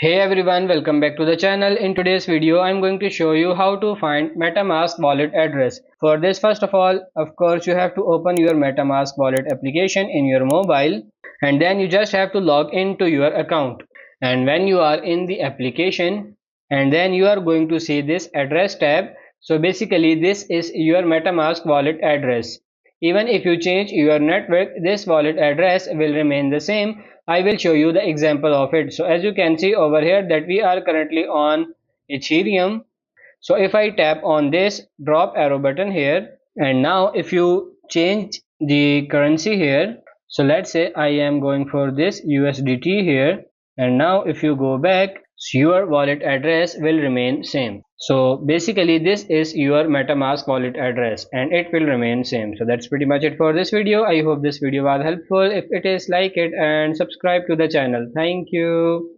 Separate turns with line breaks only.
Hey everyone, welcome back to the channel. In today's video, I'm going to show you how to find Metamask wallet address. For this, first of all, of course, you have to open your Metamask wallet application in your mobile, and then you just have to log into your account. And when you are in the application, and then you are going to see this address tab. So basically, this is your Metamask wallet address. Even if you change your network, this wallet address will remain the same. I will show you the example of it. So as you can see over here that we are currently on Ethereum. So if I tap on this drop arrow button here, and now if you change the currency here, so let's say I am going for this USDT here, and now if you go back, your wallet address will remain same. So basically this is your MetaMask wallet address and it will remain same. So that's pretty much it for this video. I hope this video was helpful. If it is, like it and subscribe to the channel. Thank you.